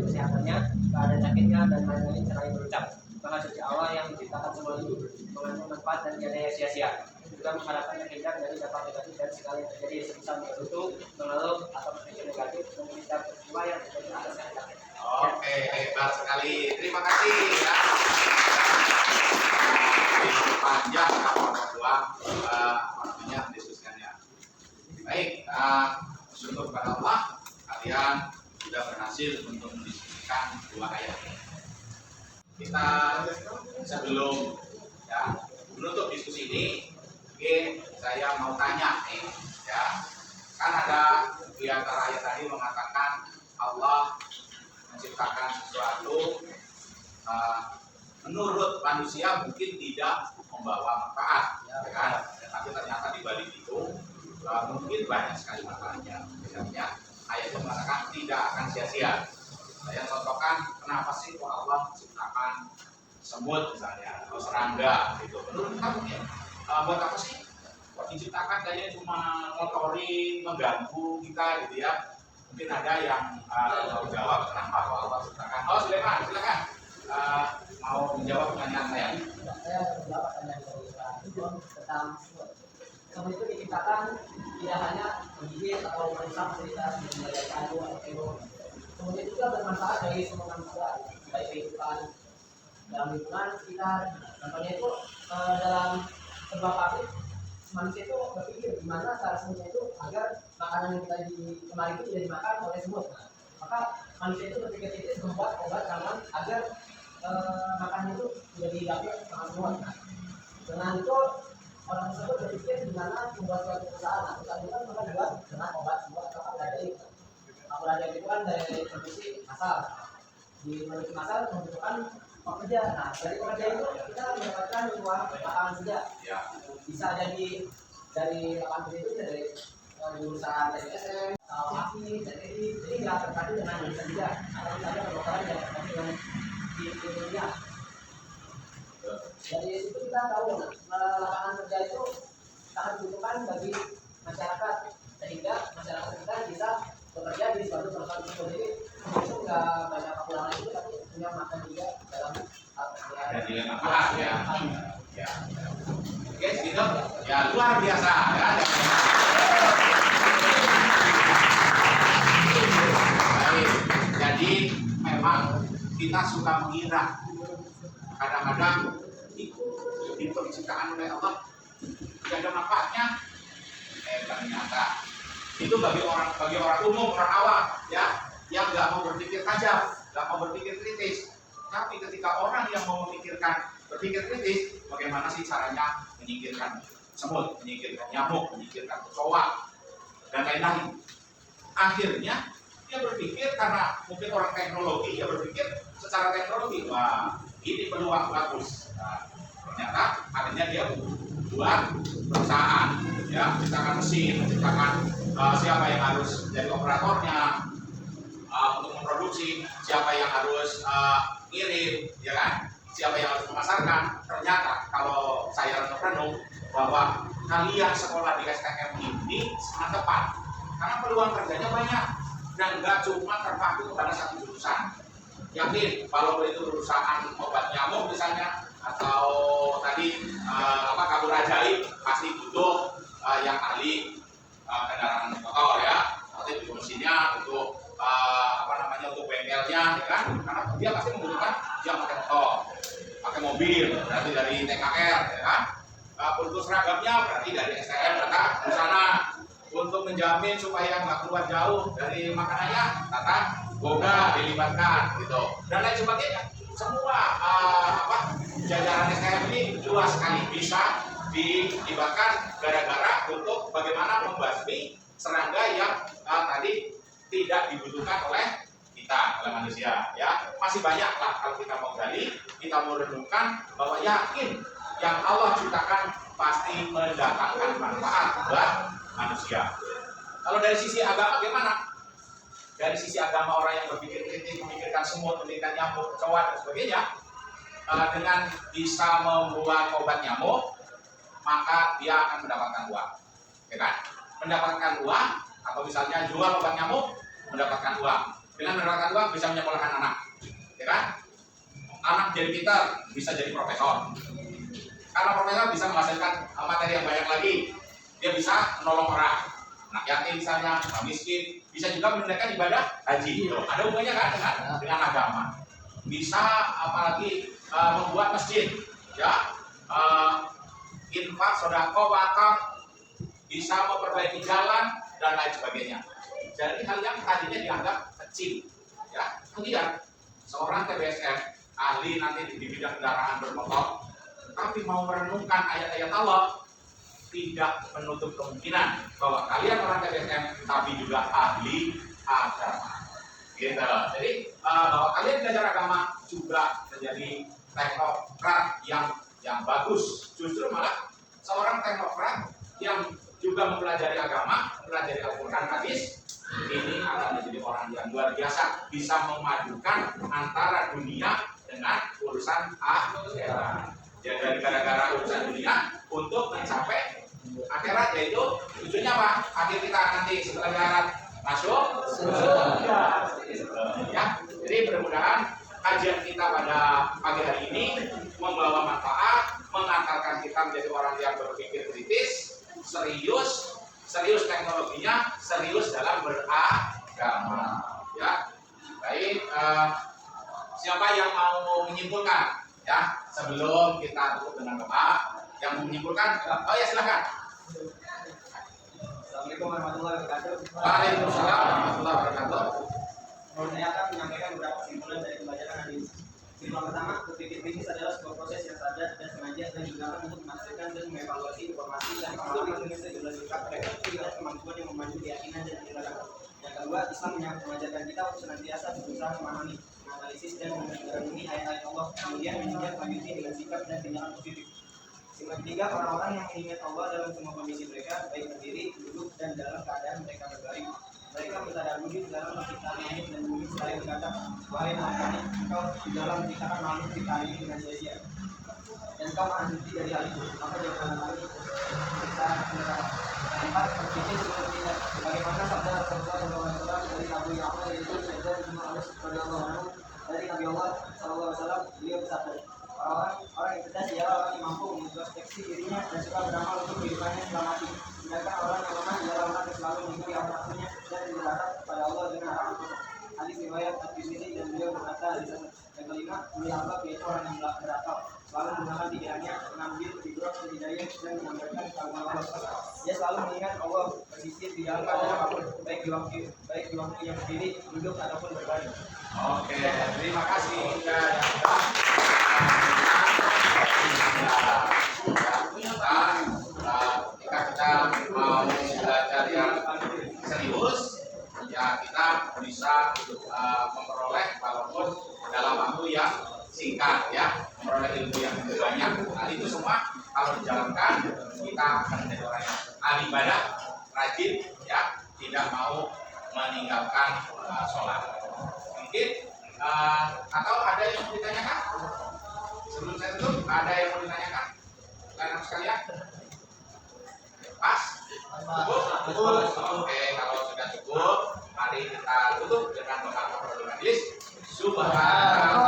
kesehatannya, keadaan sakitnya, dan lain-lain seraya berucap. Maka suci Allah yang menciptakan semua itu mengandung manfaat dan tiada yang sia-sia. Juga mengharapkan terhindar dari dampak negatif dan segala yang terjadi semisal menggerutu, mengeluh, atau berpikir negatif dan menghindar peristiwa yang terjadi atas kehendaknya. Oke, hebat sekali. Terima kasih ya. Ini panjang kelompok 2 waktunya diskusikannya. Baik, syukur kepada Allah kalian sudah berhasil untuk mendiskusikan 2 ayat ini. Kita sebelum ya menutup diskusi ini, mungkin saya mau tanya nih, ya kan ada di antara ayat tadi mengatakan Allah menciptakan sesuatu menurut manusia mungkin tidak membawa manfaat, ya kan? Tapi ternyata di balik itu mungkin banyak sekali manfaatnya. Misalnya ayat itu mengatakan tidak akan sia-sia. Saya contohkan kenapa sih kok Allah menciptakan semut misalnya atau serangga gitu. Menurut kamu ya buat apa sih? Kok diciptakan kayaknya cuma ngotorin, mengganggu kita gitu ya. Mungkin ada yang mau jawab kenapa kok Allah ciptakan. Oh Sulaiman, silakan mau menjawab pertanyaan saya. Saya menjawab pertanyaan dari Pak Ijon tentang semut. Semut itu diciptakan tidak hanya menggigit atau merusak fasilitas menjadi kayu atau ego. Semut itu juga bermanfaat bagi semua manusia, baik kehidupan dalam lingkungan sekitar. Contohnya itu dalam sebuah pabrik, manusia itu berpikir gimana cara semutnya itu agar makanan yang kita di kemarin itu tidak dimakan oleh semut. Maka manusia itu berpikir kritis membuat obat ramuan agar makanan itu tidak didapat sama semut. Dengan itu orang tersebut berpikir gimana membuat suatu perusahaan. Nah, perusahaan itu kan membuat dengan obat semut atau apalagi apalagi itu kan dari produksi massal. Di produksi massal membutuhkan pekerja. Nah, dari pekerja itu kita mendapatkan uang lapangan kerja. Bisa jadi dari lapangan kerja itu dari urusan TSM, atau API, jadi nggak terkait dengan urusan kerja. Atau misalnya kedokteran yang terkait dengan di dunia. Dari situ kita tahu lapangan kerja itu sangat dibutuhkan bagi masyarakat, sehingga masyarakat kita bisa bekerja di suatu perusahaan tersebut. Jadi itu nggak banyak kekurangan itu, tapi punya makan juga dalam dan nilai manfaat ya. Oke, gitu. Ya luar biasa ya. Baik. Jadi memang kita suka mengira kadang-kadang di penciptaan oleh Allah tidak ada manfaatnya. Ternyata itu bagi orang umum, orang awam ya, yang nggak mau berpikir tajam, nggak mau berpikir kritis. Tapi ketika orang yang mau berpikir kritis, bagaimana sih caranya menyingkirkan semut, menyingkirkan nyamuk, menyingkirkan kecoa dan lain-lain. Akhirnya dia berpikir karena mungkin orang teknologi, dia berpikir secara teknologi, wah ini peluang bagus. Nah, ternyata akhirnya dia buat perusahaan, ya, menciptakan mesin, menciptakan siapa yang harus jadi operatornya untuk memproduksi, siapa yang harus ngirim, ya kan? Siapa yang harus memasarkan. Ternyata kalau saya renung bahwa kalian sekolah di STM ini sangat tepat karena peluang kerjanya banyak dan nggak cuma terpaku pada satu jurusan. Yakin kalau itu perusahaan obat nyamuk misalnya atau tadi kabur ajaib pasti butuh yang ahli kendaraan motor ya, nanti butuh mesinnya, butuh untuk bengkelnya, ya kan? Karena dia pasti membutuhkan yang pakai motor, pakai mobil, berarti dari TKR, ya kan? Untuk seragamnya berarti dari STM datang di sana. Untuk menjamin supaya nggak keluar jauh dari makanannya, kata boga dilibatkan, gitu. Dan lain sebagainya. Semua jajaran STM ini luas sekali bisa dilibatkan gara-gara untuk bagaimana membasmi serangga yang tadi tidak dibutuhkan oleh kita, oleh manusia, ya. Masih banyak lah kalau kita mau gali, kita mau renungkan bahwa yakin yang Allah ciptakan pasti mendatangkan manfaat buat manusia. Kalau dari sisi agama gimana? Dari sisi agama orang yang berpikir kritis, memikirkan semut, memikirkan nyamuk, kecoa dan sebagainya, dengan bisa membuat obat nyamuk, maka dia akan mendapatkan uang, ya kan? Mendapatkan uang, atau misalnya jual obat nyamuk, mendapatkan uang. Dengan mendapatkan uang bisa menyekolahkan anak, ya kan? Anak jadi pintar, bisa jadi profesor. Karena profesor bisa menghasilkan materi yang banyak lagi. Dia bisa menolong orang, anak yatim misalnya, orang miskin, bisa juga menunaikan ibadah haji. Ada hubungannya kan dengan agama. Bisa apalagi membuat masjid, ya, infak, sedekah, wakaf, bisa memperbaiki jalan dan lain sebagainya. Jadi hal yang tadinya dianggap kecil, ya. Kemudian seorang TBSM ahli nanti di bidang kendaraan bermotor, tapi mau merenungkan ayat-ayat Allah, tidak menutup kemungkinan bahwa kalian orang TBSM tapi juga ahli agama. Gitu. Jadi bahwa kalian belajar agama juga menjadi teknokrat yang bagus. Justru malah seorang teknokrat yang juga mempelajari agama, mempelajari Al-Quran, hadis, ini akan menjadi orang yang luar biasa, bisa memadukan antara dunia dengan urusan akhirat. Ya, dari gara-gara urusan dunia untuk mencapai akhirat, yaitu tujuannya apa? Akhir kita nanti setelah akhirat masuk surga. Ya, jadi mudah-mudahan kajian kita pada pagi hari ini membawa manfaat, mengantarkan kita menjadi orang yang berpikir kritis, serius teknologinya, serius dalam beragama. Ya, baik. Siapa yang mau menyimpulkan? Ya, sebelum kita tutup dengan doa, yang mau menyimpulkan? Oh ya, silakan. Assalamualaikum warahmatullahi wabarakatuh. Waalaikumsalam warahmatullahi wabarakatuh. Menurut saya akan menyampaikan beberapa kesimpulan dari pembelajaran hari ini. Kesimpulan pertama, berpikir kritis adalah sebuah proses yang sadar dan sengaja dan digunakan untuk menghasilkan dan mengevaluasi informasi dan pengalaman dengan sejumlah sikap refleksi dan kemampuan yang memandu keyakinan dan tindakan. Yang kedua, Islam mengajarkan kita untuk senantiasa berusaha memahami, menganalisis dan merenungi ayat-ayat Allah, kemudian menindaklanjuti dengan sikap dan tindakan positif. Yang ketiga, orang-orang yang mengingat Allah dalam semua kondisi mereka, baik berdiri, duduk, dan dalam keadaan mereka berbaring. Mereka bertadarus dalam menciptakan langit dan bumi seraya berkata, wahai Tuhan, engkau di dalam menciptakan makhluk kita ini dengan sia-sia. Dan kau maha suci dari hal itu, maka jangan kami kita empat berpikir seperti bagaimana sabda Rasulullah SAW dari Abu Ya'la yaitu sabda Imam Anas radhiyallahu anhu dari Nabi Allah SAW, beliau bersabda, orang yang cerdas ialah orang yang mampu mengintrospeksi dirinya dan suka beramal untuk kehidupannya setelah mati. Sedangkan orang yang lemah ialah orang yang selalu mengikuti hawa nafsunya dan berharap kepada Allah dengan harapan kosong. Hadis riwayat At-Tirmidzi dan beliau berkata yang kelima, mulia Allah yaitu orang yang berakal, selalu menggunakan pikirannya, mengambil fitrah dan hidayah dan menyampaikan keagama Allah. Dia selalu mengingat Allah bersisir di dalam keadaan apapun, baik di waktu yang berdiri, duduk ataupun berbaring. Oke, terima kasih. Jika kita mau belajar yang serius, ya kita bisa memperoleh walaupun dalam waktu yang singkat, ya, memperoleh ilmu yang banyak. Nah, itu semua kalau dijalankan kita akan menjadi orang yang ahli ibadah, rajin, ya, tidak mau meninggalkan sholat. Mungkin atau ada yang mau ditanyakan? Sebelum saya tutup, ada yang mau ditanyakan? Kalian sekalian? Pas? Cukup? Oke, kalau sudah cukup, mari kita tutup dengan doa hadis. Subhanallah.